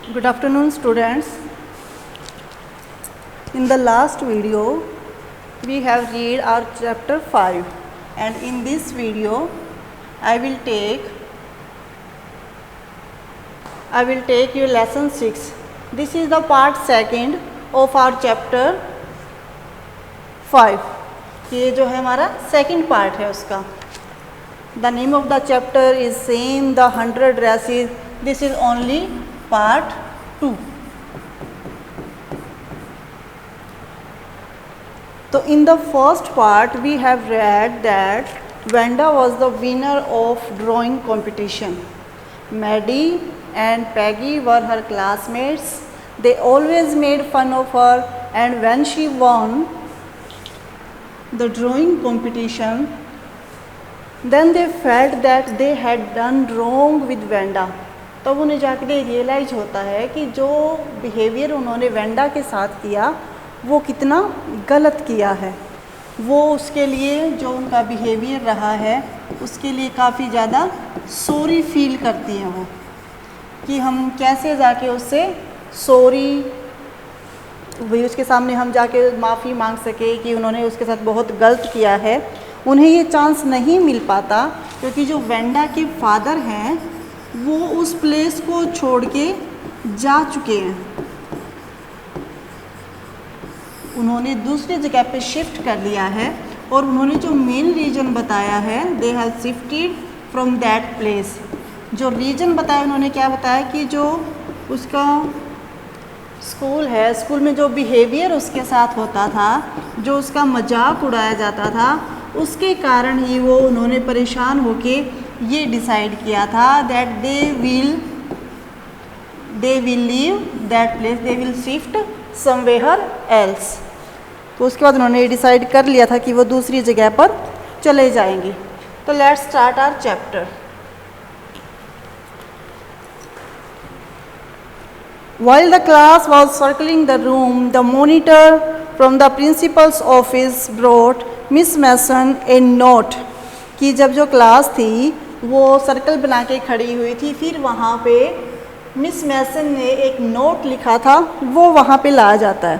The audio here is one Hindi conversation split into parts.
Good afternoon, students. In the last video, we have read our chapter 5, and in this video, I will take your lesson 6. This is the part 2 of our chapter 5. ये जो है हमारा सेकंड पार्ट है उसका. The name of the chapter is same, the 100 races. This is only part 2. So in the first part we have read that Wanda was the winner of drawing competition. Maddie and Peggy were her classmates. They always made fun of her, and when she won the drawing competition, then they felt that they had done wrong with Wanda. तब उन्हें जाकर रियलाइज होता है कि जो बिहेवियर उन्होंने वेंडा के साथ किया वो कितना गलत किया है. वो उसके लिए जो उनका बिहेवियर रहा है उसके लिए काफ़ी ज़्यादा सॉरी फील करती हैं वो, कि हम कैसे जाके उससे सॉरी वही उसके सामने हम जाके माफ़ी मांग सके कि उन्होंने उसके साथ बहुत गलत किया है. उन्हें ये चांस नहीं मिल पाता क्योंकि जो वेंडा के फादर हैं वो उस प्लेस को छोड़ के जा चुके हैं. उन्होंने दूसरी जगह पे शिफ्ट कर लिया है और उन्होंने जो मेन रीज़न बताया है, they have shifted from that place. जो रीज़न बताया उन्होंने क्या बताया कि जो उसका स्कूल है, स्कूल में जो बिहेवियर उसके साथ होता था, जो उसका मजाक उड़ाया जाता था, उसके कारण ही वो उन्होंने परेशान होके ये डिसाइड किया था that they will leave that place, they will shift somewhere else. तो उसके बाद उन्होंने ये डिसाइड कर लिया था कि वो दूसरी जगह पर चले जाएंगे. तो let's start our chapter. While the class was circling the room, the monitor from the principal's office brought Miss Mason a note. कि जब जो क्लास थी वो सर्कल बना के खड़ी हुई थी, फिर वहाँ पे मिस मैसन ने एक नोट लिखा था, वो वहाँ पे लाया जाता है.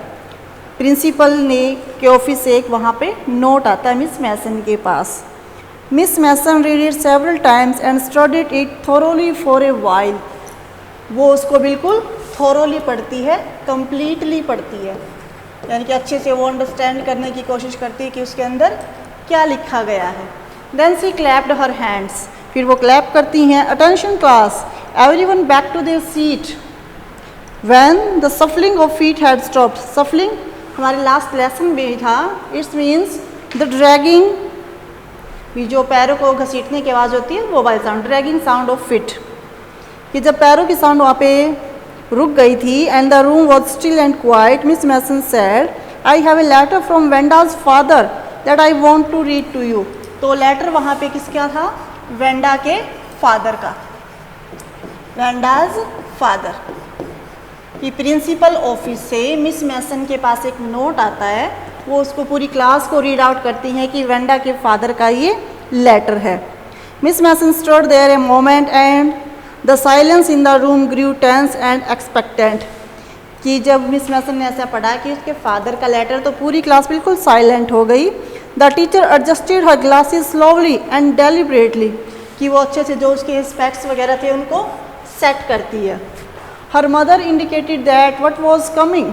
प्रिंसिपल ने के ऑफिस से एक वहाँ पे नोट आता है मिस मैसन के पास. Miss Mason read it several times and studied it thoroughly for a while. वो उसको बिल्कुल थोरोली पढ़ती है, कम्प्लीटली पढ़ती है, यानी कि अच्छे से वो अंडरस्टैंड करने की कोशिश करती है कि उसके अंदर क्या लिखा गया है. Then she clapped her hands. फिर वो क्लैप करती हैं. Attention class, everyone back to their seat. When the shuffling of feet had stopped. Shuffling हमारे लास्ट लेसन में था. इट्स मीन्स द ड्रैगिंग, भी जो पैरों को घसीटने की आवाज़ होती है वो वाली sound, dragging sound of feet. कि जब पैरों की साउंड वहाँ पे रुक गई थी and the room was still and quiet, Miss Mason said I have a letter from Wanda's father that I want to read to you. तो लेटर वहाँ पे किसका था? वेंडा के फादर का, वेंडाज फादर. कि प्रिंसिपल ऑफिस से मिस मैसन के पास एक नोट आता है, वो उसको पूरी क्लास को रीड आउट करती हैं कि वेंडा के फादर का ये लेटर है. Miss Mason stood there a moment and the silence in the room grew tense and expectant. कि जब मिस मैसन ने ऐसा पढ़ा कि उसके फादर का लेटर, तो पूरी क्लास बिल्कुल साइलेंट हो गई. The teacher adjusted her glasses slowly and deliberately. कि वो अच्छे से जो उसके स्पेक्स वगैरह थे उनको सेट करती है. Her mother indicated that what was coming.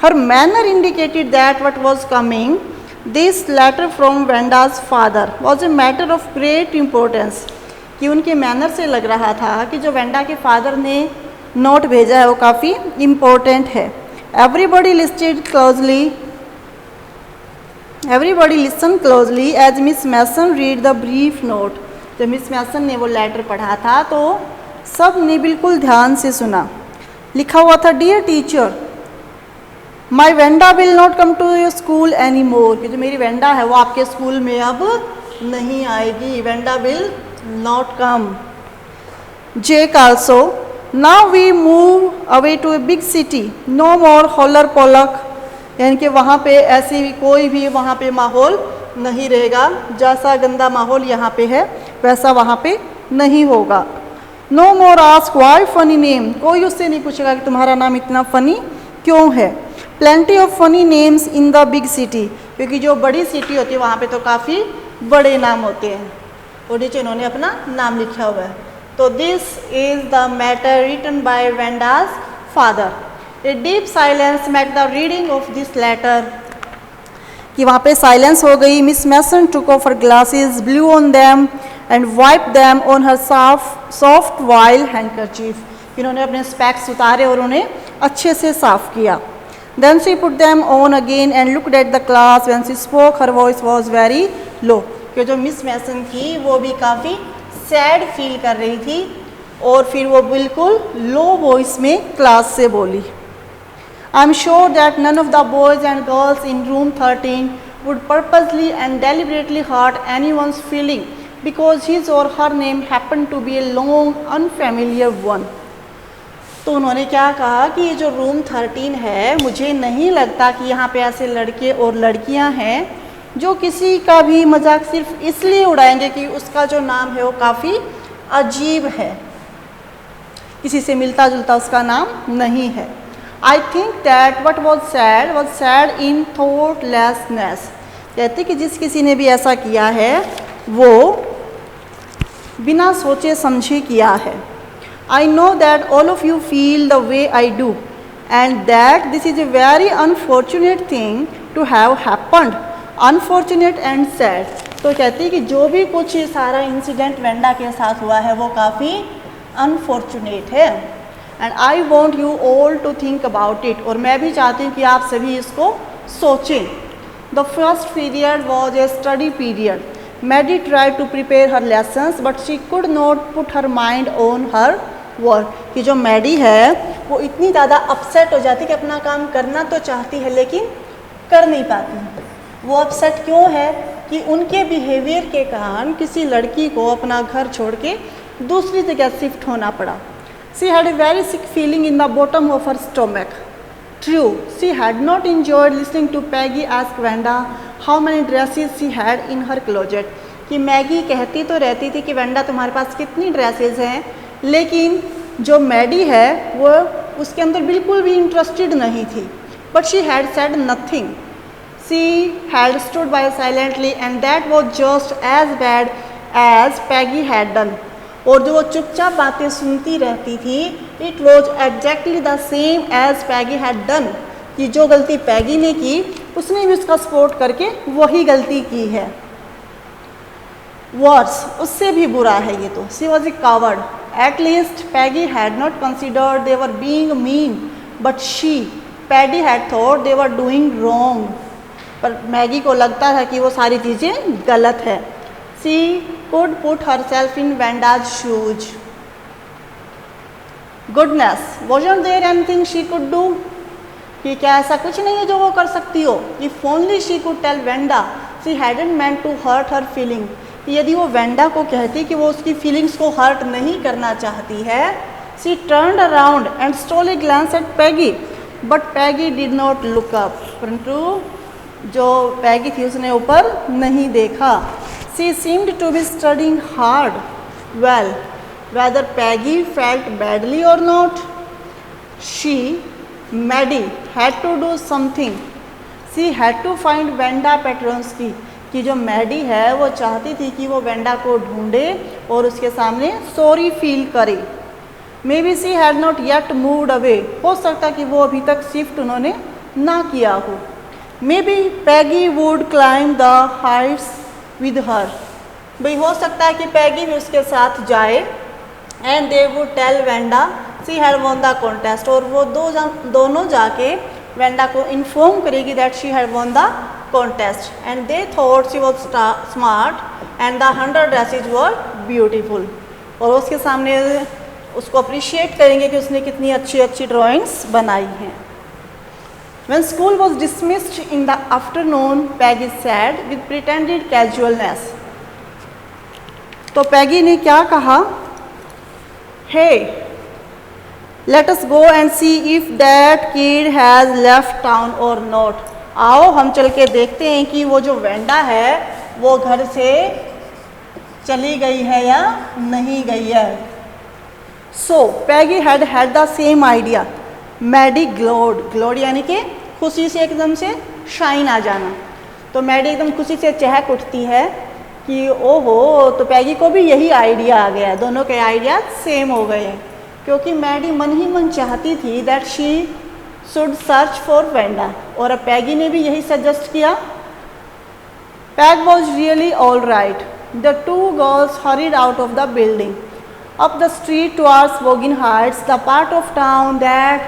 Her manner indicated that what was coming. This letter from Venda's father was a matter of great importance. कि उनके मैनर से लग रहा था कि जो वेंडा के फादर ने नोट भेजा है वो काफ़ी इम्पोर्टेंट है. Everybody listened closely as Miss Mason read the brief note. जब मिस मैसन ने वो लेटर पढ़ा था तो सब ने बिल्कुल ध्यान से सुना. लिखा हुआ था dear teacher, my Wanda will not come to your school any more. कि जो मेरी वेंडा है वो आपके स्कूल में अब नहीं आएगी. Wanda will not come. Jake also, now we move away to a big city, no more holler Polack. यानी कि वहाँ पे ऐसी कोई भी वहाँ पे माहौल नहीं रहेगा, जैसा गंदा माहौल यहाँ पे है वैसा वहाँ पे नहीं होगा. No more ask why funny name, कोई उससे नहीं पूछेगा कि तुम्हारा नाम इतना फनी क्यों है। Plenty of funny names in the big city, क्योंकि जो बड़ी सिटी होती है वहाँ पे तो काफ़ी बड़े नाम होते हैं। और नीचे इन्होंने अपना नाम लिखा हुआ है। तो this is the matter written by Wanda's father. A deep silence make the reading of this letter, कि वहाँ पे साइलेंस हो गई। Miss Mason took off her glasses, blew on them and wipe them on her soft white handkerchief. इन्होंने अपने स्पेक्स उतारे और उन्हें अच्छे से साफ किया। Then she put them on again and looked at the class. When she spoke her voice was very low, कि जो मिस मैसन थी वो भी काफ़ी सैड फील कर रही थी और फिर वो बिल्कुल लो वॉइस में क्लास से बोली। I am sure that none of the boys and girls in room 13 would purposely and deliberately hurt anyone's feeling because his or her name happened to be a long unfamiliar one. तो उन्होंने क्या कहा कि ये जो रूम 13 है, मुझे नहीं लगता कि यहाँ पे ऐसे लड़के और लड़कियाँ हैं जो किसी का भी मजाक सिर्फ इसलिए उड़ाएंगे कि उसका जो नाम है वो काफ़ी अजीब है, किसी से मिलता जुलता उसका नाम नहीं है। आई think that what was sad in thoughtlessness, कहते कि जिस किसी ने भी ऐसा किया है वो बिना सोचे समझे किया है। I know that all of you feel the way I do and that this is a very unfortunate thing to have happened, unfortunate and sad. तो कहती कि जो भी कुछ सारा इंसिडेंट वेंडा के साथ हुआ है वो काफ़ी अनफॉर्चुनेट है। And I want you all to think about it, और मैं भी चाहती हूँ कि आप सभी इसको सोचें। The first period was a study period. Maddie try to prepare her lessons but she could not put her mind on her work, कि जो मैडी है वो इतनी ज़्यादा अपसेट हो जाती है कि अपना काम करना तो चाहती है लेकिन कर नहीं पाती। वो अपसेट क्यों है कि उनके बिहेवियर के कारण किसी लड़की को अपना घर छोड़ के दूसरी जगह शिफ्ट होना पड़ा। She had a very sick feeling in the bottom of her stomach. True, she had not enjoyed listening to Peggy ask Wanda how many dresses she had in her closet. कि मैगी कहती तो रहती थी कि वेंडा तुम्हारे पास कितनी ड्रेसेस हैं, लेकिन जो मैडी है वो उसके अंदर बिल्कुल भी इंटरेस्टेड नहीं थी। But she had said nothing. She had stood by silently and that was just as bad as Peggy had done. और जो वो चुपचाप बातें सुनती रहती थी, it was exactly the same as Peggy had done, कि जो गलती पैगी ने की उसने भी उसका सपोर्ट करके वही गलती की है। वर्स, उससे भी बुरा है ये तो। She was a coward. At least Peggy had not considered they were being mean but she paddy had thought they were doing wrong. पर मैगी को लगता था कि वो सारी चीज़ें गलत है। She could put herself in Vanda's shoes. Goodness, wasn't there anything she could do? कि क्या ऐसा कुछ नहीं है जो वो कर सकती हो? If only she could tell Vanda, she hadn't meant to hurt her feeling. यदि वो वेंडा को कहती कि वो उसकी फीलिंग्स को हर्ट नहीं करना चाहती है। She turned around and stole a glance at Peggy, but Peggy did not look up. परंतु जो पैगी थी उसने ऊपर नहीं देखा। She seemed to be studying hard. Well, whether Peggy felt badly or not, Maddie, had to do something. She had to find Wanda Petronsky. कि जो मैडी है वो चाहती थी कि वो वेंडा को ढूंढे और उसके सामने सॉरी फील करे। May be she had not yet moved away, हो सकता कि वो अभी तक शिफ्ट उन्होंने ना किया हो। May be Peggy would climb the Heights with her, भाई हो सकता है कि पैगी भी उसके साथ जाए। And they would tell Wanda she had won the contest, और वो दोनों जाके वेंडा को इन्फॉर्म करेगी that she had won the contest. And they thought she was smart and the 100 dresses were beautiful, और उसके सामने उसको अप्रिशिएट करेंगे कि उसने कितनी अच्छी अच्छी ड्राइंग्स बनाई हैं। When school was dismissed in the afternoon, Peggy said with pretended casualness. तो पैगी ने क्या कहा? Hey, let us go and see if that kid has left town or not. आओ हम चल के देखते हैं कि वो जो वेंडा है वो घर से चली गई है या नहीं गई है। So Peggy had the same idea. Maddie glowed यानी कि खुशी से एकदम से शाइन आ जाना। तो मैडी एकदम खुशी से चहक उठती है कि ओहो, तो पैगी को भी यही आइडिया आ गया, दोनों के आइडिया सेम हो गए हैं। क्योंकि मैडी मन ही मन चाहती थी that she should search for Wanda, और अब पैगी ने भी यही सजेस्ट किया। Peg was really all right. The two girls hurried out of the building up the street towards Wogan Heights, the part of town that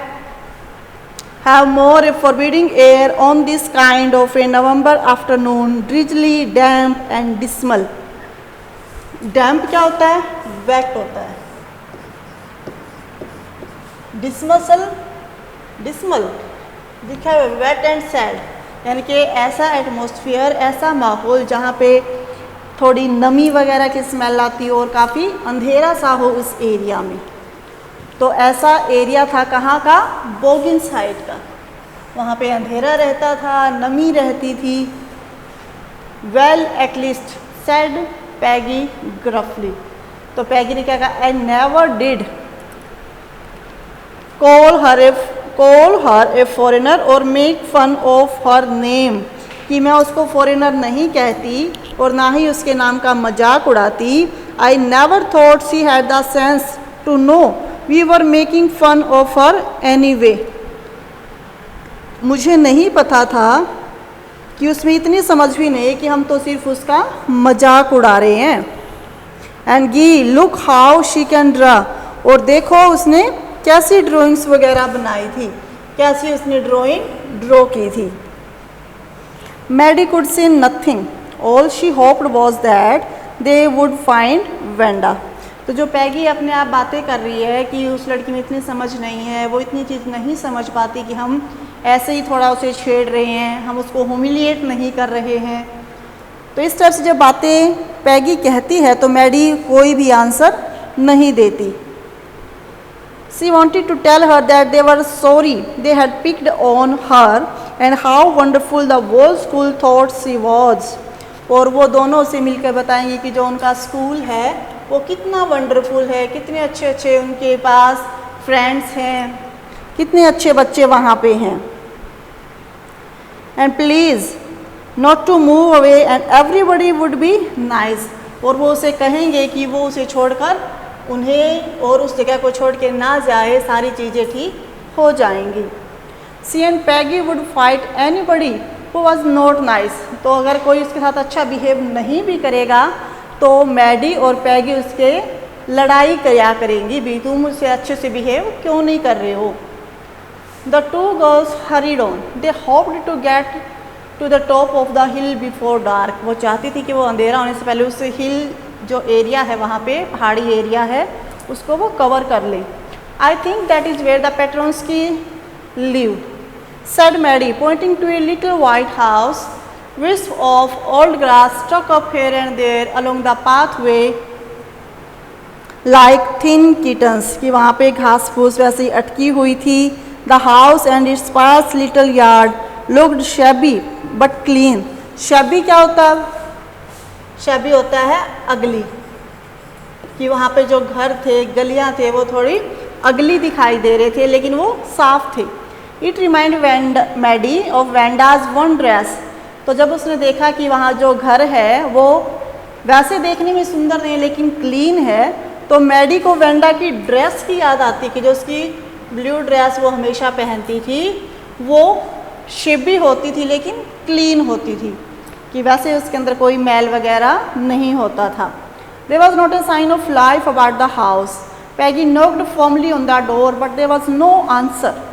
have more forbidding air on this kind of a November afternoon, drizzly, damp and dismal. Damp क्या होता है? Wet होता है। dismal लिखा है wet and sad, यानी कि ऐसा एटमॉस्फेयर, ऐसा माहौल जहाँ पे थोड़ी नमी वगैरह की स्मेल आती हो और काफ़ी अंधेरा सा हो उस एरिया में। तो ऐसा एरिया था कहाँ का? बोगिन्स हाइट का। वहाँ पे अंधेरा रहता था, नमी रहती थी। Well at least said Peggy gruffly. तो पैगी ने क्या कहा? I never did call her a foreigner or make fun of her name, कि मैं उसको फॉरेनर नहीं कहती और ना ही उसके नाम का मजाक उड़ाती। I never thought she had the sense to know we were making fun of her anyway. मुझे नहीं पता था कि उसमें इतनी समझ भी नहीं कि हम तो सिर्फ उसका मजाक उड़ा रहे हैं। एंड गी look how she can draw, और देखो उसने कैसी ड्राइंग्स वगैरह बनाई थी, कैसी उसने ड्राइंग ड्रॉ की थी। Maddie could say nothing. All she hoped was that they would find Wanda. तो जो पैगी अपने आप बातें कर रही है कि उस लड़की में इतनी समझ नहीं है, वो इतनी चीज़ नहीं समझ पाती कि हम ऐसे ही थोड़ा उसे छेड़ रहे हैं, हम उसको ह्यूमिलिएट नहीं कर रहे हैं। तो इस तरह से जब बातें पैगी कहती है तो मैडी कोई भी आंसर नहीं देती। She wanted to tell her that they were sorry they had picked on her and how wonderful the whole school thought she was. और वो दोनों से मिलकर बताएंगे कि जो उनका स्कूल है वो कितना वंडरफुल है, कितने अच्छे अच्छे उनके पास फ्रेंड्स हैं, कितने अच्छे बच्चे वहाँ पे हैं। And please not to move away and everybody would be nice. और वो उसे कहेंगे कि वो उसे छोड़कर उन्हें और उस जगह को छोड़ के ना जाए, सारी चीज़ें ठीक हो जाएंगी। See and Peggy would fight anybody who was not nice. तो अगर कोई उसके साथ अच्छा बिहेव नहीं भी करेगा तो मैडी और पैगी उसके लड़ाई किया करेंगी भी, तुम उससे अच्छे से बिहेव क्यों नहीं कर रहे हो। The two girls hurried on, they hoped to get to the top of the hill before dark. वो चाहती थी कि वो अंधेरा होने से पहले उस हिल जो एरिया है वहाँ पे पहाड़ी एरिया है उसको वो कवर कर ले। I think that is where the Petronski live, said Maddie, pointing to a little white house, wisp of old grass stuck up here and there along the pathway like thin kittens, कि वहाँ पे घास फूस वैसे ही अटकी हुई थी। The house and its sparse little yard looked shabby but clean. shabby क्या होता है? shabby होता है अगली, कि वहाँ पे जो घर थे, गलियाँ थे, वो थोड़ी अगली दिखाई दे रहे थे लेकिन वो साफ थे। It remind Maddie of Wanda's one dress. तो जब उसने देखा कि वहाँ जो घर है वो वैसे देखने में सुंदर नहीं लेकिन क्लीन है, तो मैडी को वेंडा की ड्रेस की याद आती कि जो उसकी ब्लू ड्रेस वो हमेशा पहनती थी, वो शेबी होती थी लेकिन क्लीन होती थी, कि वैसे उसके अंदर कोई मैल वगैरह नहीं होता था। There was not a sign of life about the house. Peggy knocked formally on the door but there was no answer,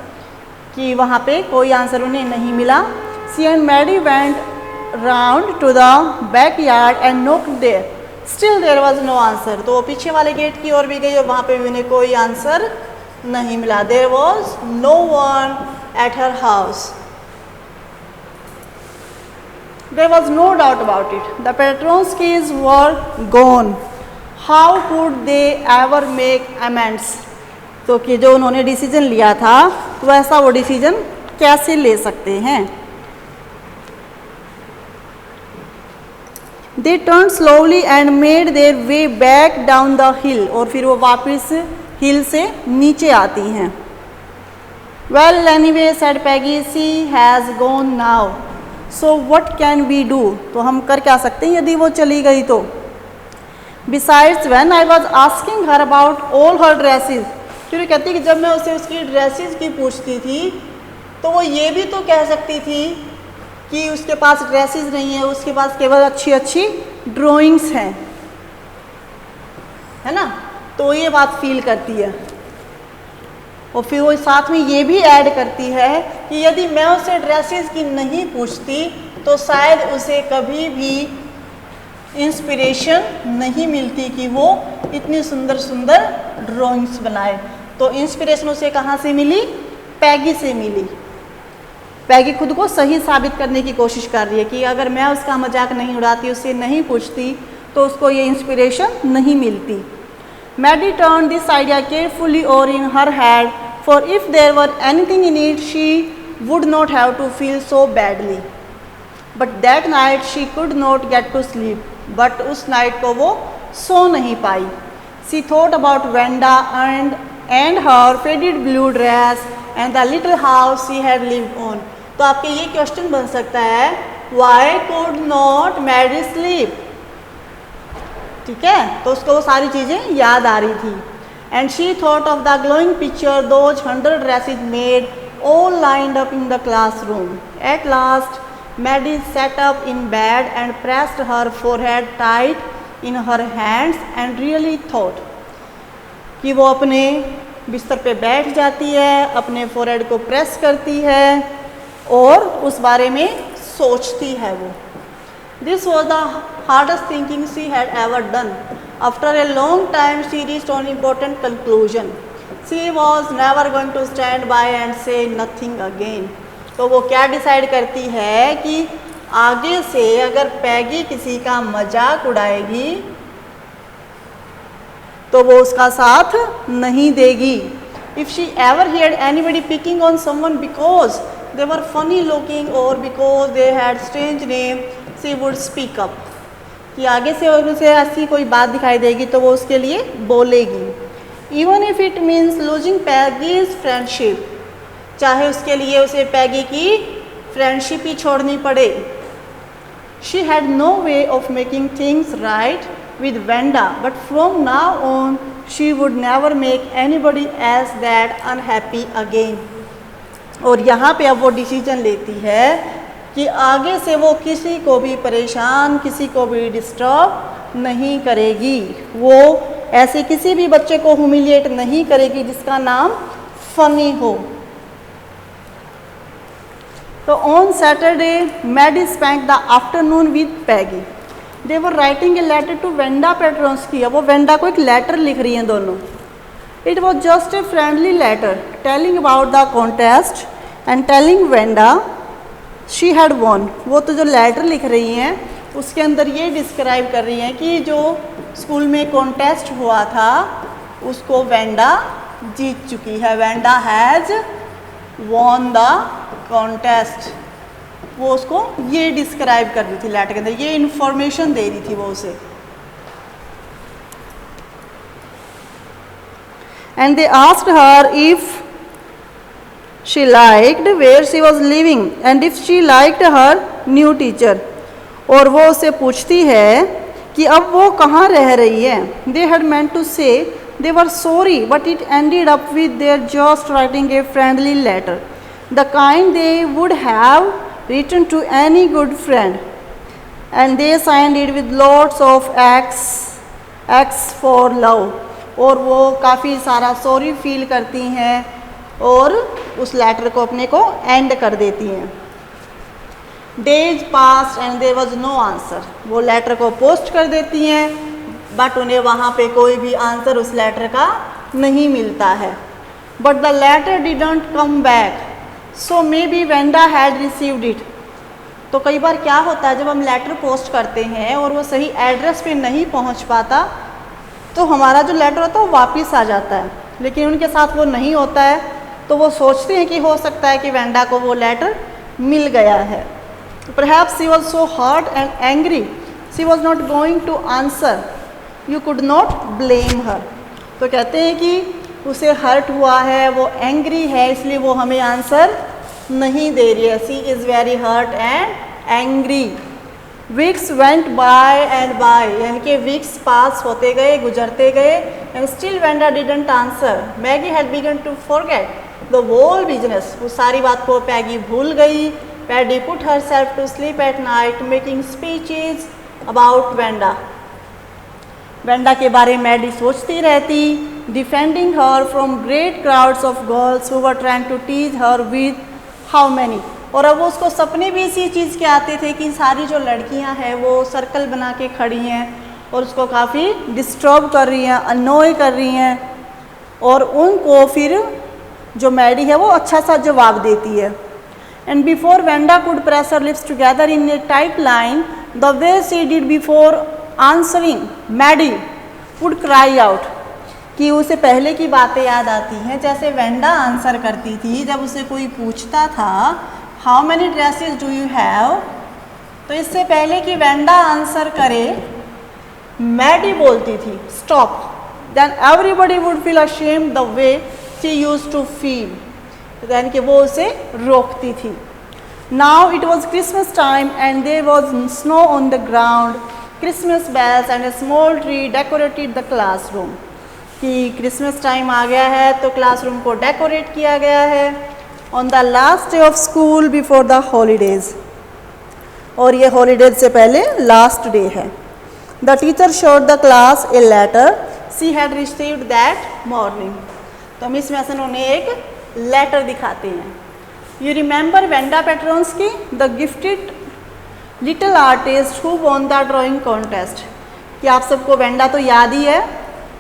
कि वहाँ पे कोई आंसर उन्हें नहीं मिला। She and Maddie went round to the back yard and knocked there, still there was no answer. तो वो पीछे वाले गेट की ओर भी गई और वहाँ पे भी उन्हें कोई आंसर नहीं मिला। There was no one at her house. There was no doubt about it, the Petronskis were gone. How could they ever make amends. तो कि जो उन्होंने डिसीजन लिया था तो ऐसा वो डिसीजन कैसे ले सकते हैं। They turn slowly and made their way back down the hill. और फिर वो वापस हिल से नीचे आती हैं। Well anyway said Peggy, she has gone now, so what can we do, तो हम कर क्या सकते हैं यदि वो चली गई तो। Besides when I was asking her about all her dresses, क्योंकि कहती कि जब मैं उसे उसकी ड्रेसेस की पूछती थी तो वो ये भी तो कह सकती थी कि उसके पास ड्रेसेस नहीं है, उसके पास केवल अच्छी अच्छी ड्राइंग्स हैं, है ना, तो ये बात फील करती है। और फिर वो साथ में ये भी ऐड करती है कि यदि मैं उसे ड्रेसेस की नहीं पूछती तो शायद उसे कभी भी इंस्पिरेशन नहीं मिलती कि वो इतनी सुंदर सुंदर ड्राइंग्स बनाए। तो इंस्पिरेशन उसे कहाँ से मिली? पैगी से मिली। पैगी खुद को सही साबित करने की कोशिश कर रही है कि अगर मैं उसका मजाक नहीं उड़ाती, उससे नहीं पूछती, तो उसको ये इंस्पिरेशन नहीं मिलती। Maddie turn this idea carefully और in her head, for if there were anything in it she would not have to feel so badly. But that night she could not get to sleep, but उस नाइट को वो सो नहीं पाई। She thought about Wanda and her faded blue dress and the little house she had lived on. तो आपके ये क्वेश्चन बन सकता है, Y could not Maddie sleep, ठीक है, तो उसको वो सारी चीज़ें याद आ रही थी। And she thought of the glowing picture those 100 dresses made all lined up in the classroom. At last, Maddie sat up in bed and pressed her forehead tight in her hands and really thought कि वो अपने बिस्तर पे बैठ जाती है, अपने फोरहेड को प्रेस करती है और उस बारे में सोचती है वो। This was the hardest thinking she had ever done. After a long time, she reached an important conclusion. She was never going to stand by and say nothing again. तो वो क्या डिसाइड करती है कि आगे से अगर पैगी किसी का मजाक उड़ाएगी तो वो उसका साथ नहीं देगी। If she ever heard anybody picking on someone because they were funny looking or because they had strange name, she would speak up. कि आगे से अगर उसे ऐसी कोई बात दिखाई देगी तो वो उसके लिए बोलेगी। Even if it means losing Peggy's friendship, चाहे उसके लिए उसे पैगी की फ्रेंडशिप ही छोड़नी पड़े। She had no way of making things right with Wanda, but from now on she would never make anybody else that unhappy again. और यहाँ पे अब वो डिसीजन लेती है कि आगे से वो किसी को भी परेशान, किसी को भी डिस्टर्ब नहीं करेगी। वो ऐसे किसी भी बच्चे को ह्यूमिलिएट नहीं करेगी जिसका नाम फनी हो। तो on Saturday Maddie spent the afternoon with Peggy. They were writing a letter to Wanda Petronski. अब वो वेंडा को एक लेटर लिख रही हैं दोनों। It was just a friendly letter telling about the contest and telling Wanda she had won. वो तो जो लेटर लिख रही हैं उसके अंदर ये डिस्क्राइब कर रही हैं कि जो स्कूल में कॉन्टेस्ट हुआ था उसको वेंडा जीत चुकी है। Wanda has won the contest. वो उसको ये डिस्क्राइब कर रही थी लेटर के अंदर, ये इंफॉर्मेशन दे रही थी वो उसे। And they asked her if she liked where she was living and if she liked her new teacher। और वो उससे पूछती है कि अब वो कहाँ रह रही है। They had meant to say they were sorry but it ended up with their just writing a friendly letter, the kind they would have written to any good friend, and they signed it with lots of X for love। और वो काफ़ी सारा सॉरी फील करती हैं और उस लेटर को अपने को एंड कर देती हैं। Days pass and there was no answer. वो लेटर को पोस्ट कर देती हैं बट उन्हें वहाँ पे कोई भी आंसर उस लेटर का नहीं मिलता है। But the letter didn't come back, so maybe Wanda had received it. तो कई बार क्या होता है जब हम लेटर पोस्ट करते हैं और वो सही एड्रेस पे नहीं पहुँच पाता तो हमारा जो लेटर होता है वो वापस आ जाता है, लेकिन उनके साथ वो नहीं होता है। तो वो सोचते हैं कि हो सकता है कि वेंडा को वो लेटर मिल गया है। Perhaps she was so hurt and angry she was not going to answer. You could not blame her। तो कहते हैं कि उसे हर्ट हुआ है, वो एंग्री है, इसलिए वो हमें आंसर नहीं दे रही है। She is very hurt and angry. Weeks went by and by, यानी कि वीक्स पास होते गए, गुजरते गए, and still Wanda didn't answer. Maggie had begun to forget the whole business, वो सारी बात को पैगी भूल गई। Maddie put herself to sleep at night making speeches about Wanda, Wanda के बारे में मैडी सोचती रहती, defending her from great crowds of girls who were trying to tease her with how many. और अब उसको सपने भी इसी चीज़ के आते थे कि सारी जो लड़कियां हैं वो सर्कल बना के खड़ी हैं और उसको काफ़ी डिस्टर्ब कर रही हैं, अनोय कर रही हैं, और उनको फिर जो मैडी है वो अच्छा सा जवाब देती है। And before Wanda could press her lips together in a tight line the way she did before answering, Maddie would cry out, कि उसे पहले की बातें याद आती हैं, जैसे वेंडा आंसर करती थी जब उसे कोई पूछता था how many dresses do you have, तो इससे पहले कि वेंडा आंसर करे मैडी बोलती थी stop, then everybody would feel ashamed the way she used to feel, यानी कि वो उसे रोकती थी। Now it was Christmas time and there was snow on the ground, Christmas bells and a small tree decorated the classroom, कि क्रिसमस टाइम आ गया है तो क्लासरूम को डेकोरेट किया गया है। On the last day of school before the holidays, और ये हॉलीडेज से पहले लास्ट डे है। The teacher showed the class a letter she had received that morning, तो मिस मैसन उन्हें एक लेटर दिखाते हैं। You remember Wanda Petronski the gifted little artist who won the drawing contest, कि आप सबको वेंडा तो याद ही है।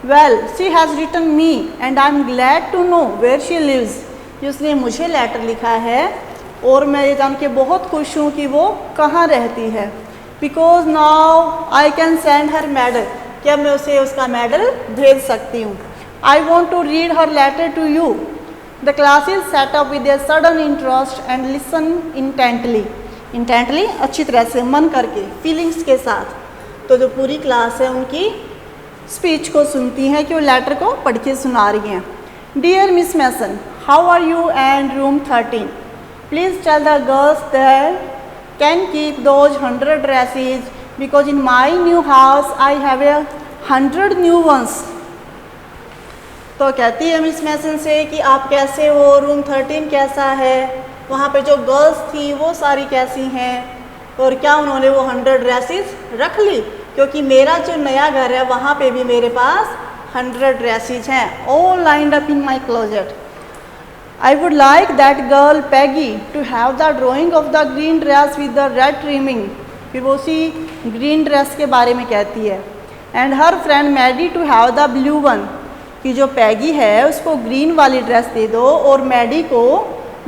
Well she has written me and I am glad to know where she lives, उसने मुझे लेटर लिखा है और मैं ये जान के बहुत खुश हूँ कि वो कहाँ रहती है। Because now I can send her medal, क्या मैं उसे उसका मेडल भेज सकती हूँ। I want to read her letter to you. The classes set up with a sudden interest and listen intently, intently अच्छी तरह से, मन करके, फीलिंग्स के साथ। तो जो पूरी क्लास है उनकी स्पीच को सुनती हैं कि वो लेटर को पढ़ के सुना रही हैं। Dear Miss Mason, how are you and room 13, please tell the girls that can keep those 100 dresses because in my new house I have 100 new ones. तो कहती है मिस मैसन से कि आप कैसे हो, रूम 13 कैसा है, वहाँ पे जो गर्ल्स थी वो सारी कैसी हैं, और क्या उन्होंने वो 100 ड्रेसेस रख ली, क्योंकि मेरा जो नया घर है वहाँ पे भी मेरे पास 100 ड्रेसेस हैं, all lined up in my closet. I would like that girl Peggy to have the drawing of the green dress with the red trimming, फिर वो उसी ग्रीन ड्रेस के बारे में कहती है। And her friend Maddie to have the blue one, कि जो पैगी है उसको ग्रीन वाली ड्रेस दे दो और मैडी को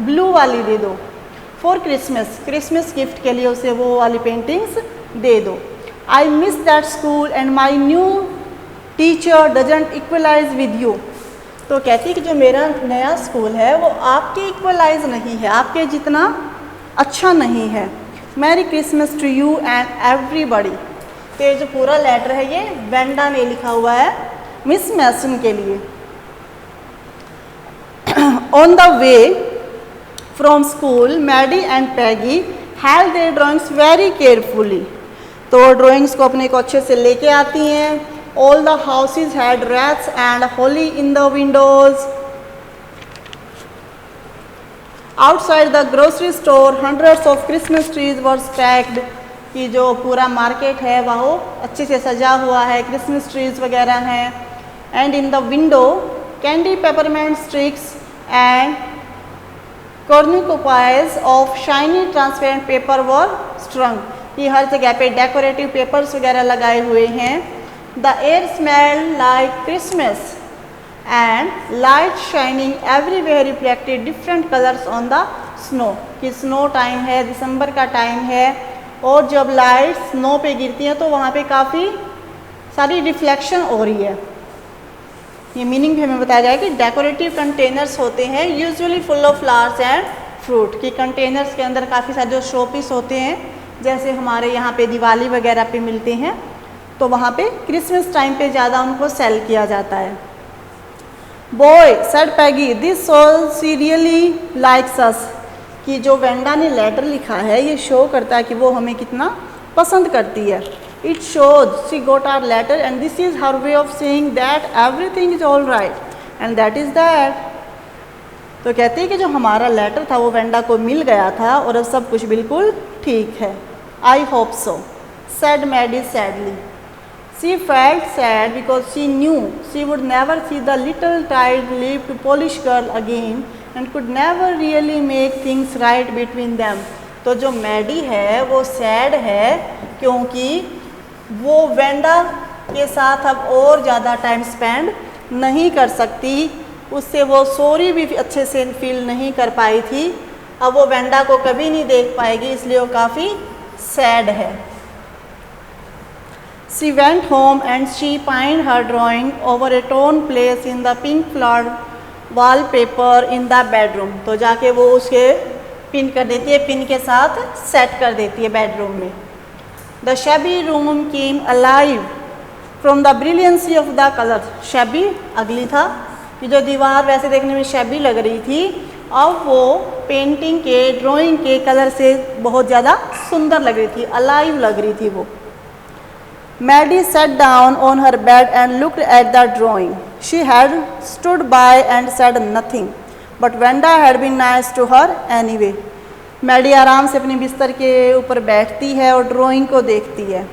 ब्लू वाली दे दो। फॉर क्रिसमस, क्रिसमस गिफ्ट के लिए उसे वो वाली पेंटिंग्स दे दो। I miss that school and my new teacher doesn't equalize with you, तो कहती कि जो मेरा नया स्कूल है वो आपके इक्वलाइज नहीं है, आपके जितना अच्छा नहीं है। Merry Christmas to you and everybody. तो ये जो पूरा लेटर है ये वेंडा ने लिखा हुआ है मिस मैसन के लिए। On the way from school Maddie and Peggy held their drawings very carefully, तो ड्राइंग्स को अपने को अच्छे से लेके आती हैं। All the houses had wreaths and holly in the windows. Outside the grocery store, hundreds of Christmas trees were stacked. कि जो पूरा मार्केट है वो अच्छे से सजा हुआ है, क्रिसमस ट्रीज वगैरह हैं। And in the window candy peppermint sticks and cornucopias of shiny transparent paper वर स्ट्रंग, कि हर जगह पे डेकोरेटिव पेपर्स वगैरह लगाए हुए हैं। The air smelled like Christmas and light shining everywhere reflected different colors on the snow, कि स्नो टाइम है, दिसंबर का टाइम है, और जब लाइट स्नो पे गिरती हैं तो वहाँ पे काफ़ी सारी रिफ्लेक्शन हो रही है। ये मीनिंग भी हमें बताया जाए कि डेकोरेटिव कंटेनर्स होते हैं usually full of flowers and fruit, कि कंटेनर्स के अंदर काफ़ी सारे जो शो पीस होते हैं, जैसे हमारे यहाँ पे दिवाली वगैरह पे मिलते हैं, तो वहाँ पे क्रिसमस टाइम पे ज़्यादा उनको सेल किया जाता है। Boy said Peggy this shows she really likes us, कि जो वेंडा ने लेटर लिखा है ये शो करता है कि वो हमें कितना पसंद करती है. It shows she got our letter and this is her way of saying that everything is all right and that is that. तो कहती है कि जो हमारा लेटर था वो वेंडा को मिल गया था और अब सब कुछ बिल्कुल ठीक है. I hope so said Maddy sadly. She felt sad because she knew she would never see the little tight-lipped Polish girl again and could never really make things right between them. तो जो मैडी है वो सैड है क्योंकि वो वेंडा के साथ अब और ज़्यादा टाइम स्पेंड नहीं कर सकती. उससे वो सॉरी भी अच्छे से फील नहीं कर पाई थी. अब वो वेंडा को कभी नहीं देख पाएगी, इसलिए वो काफ़ी सैड है. She went home and she pinned her drawing over a torn place in the pink flowered wallpaper in the bedroom. तो जाके वो उसके पिन कर देती है, पिन के साथ सेट कर देती है बेडरूम में. The shabby room came alive from the brilliancy of the color. shabby अगली था कि जो दीवार वैसे देखने में shabby लग रही थी, अब वो पेंटिंग के ड्राइंग के कलर से बहुत ज़्यादा सुंदर लग रही थी, अलाइव लग रही थी वो. Maddie sat down on her bed and looked at the drawing. She had stood by and said nothing, but Wanda had been nice to her anyway. Maddy आराम से अपने बिस्तर के ऊपर बैठती है और ड्राइंग को देखती है,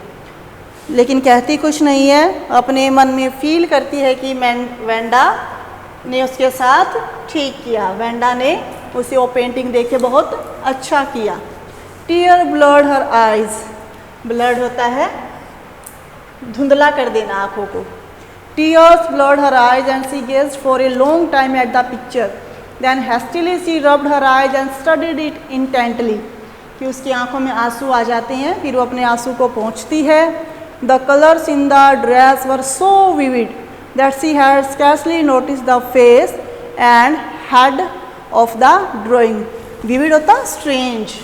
लेकिन कहती कुछ नहीं है. अपने मन में फील करती है कि वेंडा ने उसके साथ ठीक किया, वेंडा ने उसे वो पेंटिंग देख के बहुत अच्छा किया. Tear blurred her eyes. Blurred होता है धुंधला कर देना आँखों को. Tears blurred her eyes and she gazed for a long time at the picture. Then hastily she rubbed her eyes and studied it intently. कि उसकी आँखों में आंसू आ जाते हैं, फिर वो अपने आंसू को पोंछती है. The colors in the dress were so vivid that she had scarcely noticed the face and head of the drawing. Vivid होता strange,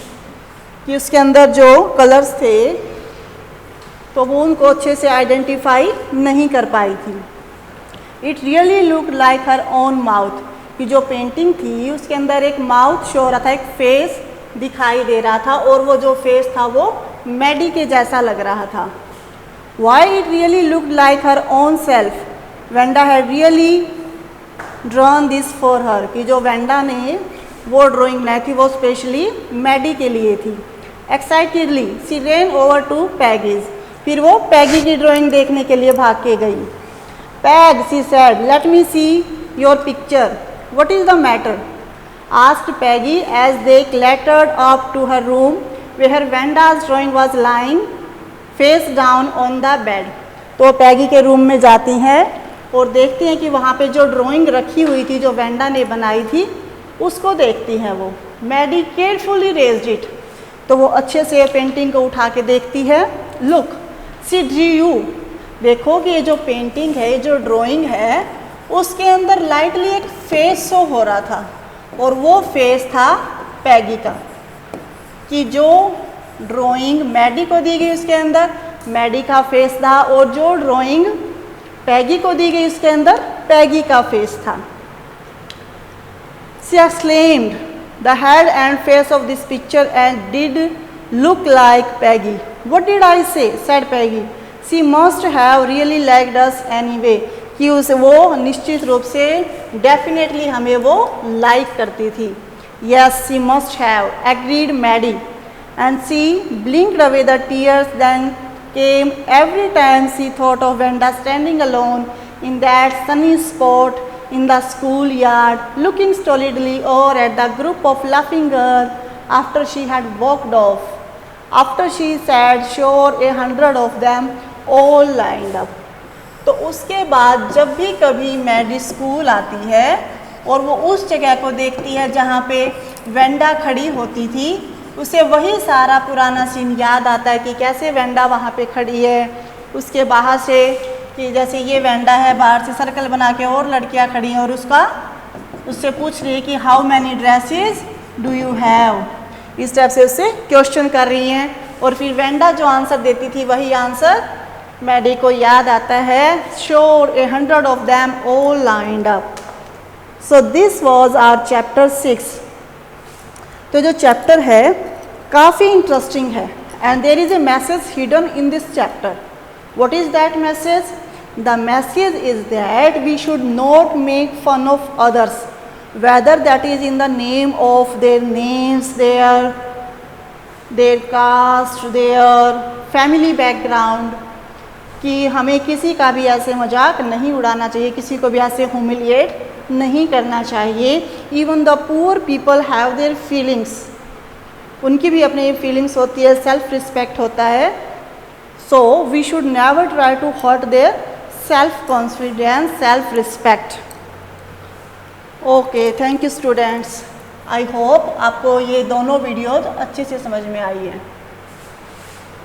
कि उसके अंदर जो कलर्स थे तो वो उनको अच्छे से आइडेंटिफाई नहीं कर पाई थी. It really look like her own mouth. कि जो पेंटिंग थी उसके अंदर एक माउथ शो हो रहा था, एक फेस दिखाई दे रहा था और वो जो फेस था वो मैडी के जैसा लग रहा था. Why it really look like her own self. Wanda had really drawn this for her. कि जो वेंडा ने वो ड्राइंग बनाई थी वो स्पेशली मैडी के लिए थी. Excitedly she ran over to Peggy's. फिर वो पैगी की ड्राइंग देखने के लिए भाग के गई. Peg she said let me see your picture. What is the matter asked Peggy as they clattered up to her room where Wanda's drawing was lying face down on the bed. तो पैगी के रूम में जाती हैं और देखती हैं कि वहाँ पे जो ड्राइंग रखी हुई थी जो वेंडा ने बनाई थी उसको देखती हैं वो. Maddy carefully raised it. तो वो अच्छे से पेंटिंग को उठा के देखती है. Look she drew you. देखो कि ये जो पेंटिंग है, ये जो ड्राइंग है, उसके अंदर लाइटली एक फेस शो हो रहा था और वो फेस था पैगी का. कि जो ड्राइंग मैडी को दी गई उसके अंदर मैडी का फेस था और जो ड्राइंग पैगी को दी गई उसके अंदर पैगी का फेस था. She exclaimed the head and face of this picture and did look like Peggy. What did I say? said Peggy. She must have really liked us anyway. कि उसे वो निश्चित रूप से डेफिनेटली हमें वो लाइक करती थी. Yes, she must have, agreed Maddie. And she blinked away the tears then came every time she thought of Wanda standing alone in that sunny spot in the schoolyard, looking stolidly over at the group of laughing girls after she had walked off. After she said sure 100 of them all lined up. तो उसके बाद जब भी कभी मैडी स्कूल आती है और वो उस जगह को देखती है जहाँ पे वेंडा खड़ी होती थी, उसे वही सारा पुराना सीन याद आता है कि कैसे वेंडा वहाँ पे खड़ी है. उसके बाहर से कि जैसे ये वेंडा है, बाहर से सर्कल बना के और लड़कियाँ खड़ी हैं और उससे पूछ रही है कि how many dresses do you have. इस टाइप से उससे क्वेश्चन कर रही हैं और फिर वेंडा जो आंसर देती थी वही आंसर मैडी को याद आता है. Sure 100 of them all lined up. So this was our chapter 6। तो जो चैप्टर है काफ़ी इंटरेस्टिंग है and there is a message hidden in this chapter. What is that message? The message is that we should not make fun of others, whether that is in the name of their names, their caste, their family background, कि हमें किसी का भी ऐसे मजाक नहीं उड़ाना चाहिए, किसी को भी ऐसे humiliate नहीं करना चाहिए। Even the poor people have their feelings, उनकी भी अपनी फीलिंग्स होती है, सेल्फ रिस्पेक्ट होता है। So we should never try to hurt their self confidence, self respect। Okay, thank you students. I hope आपको ये दोनों वीडियोज अच्छे से समझ में आई है।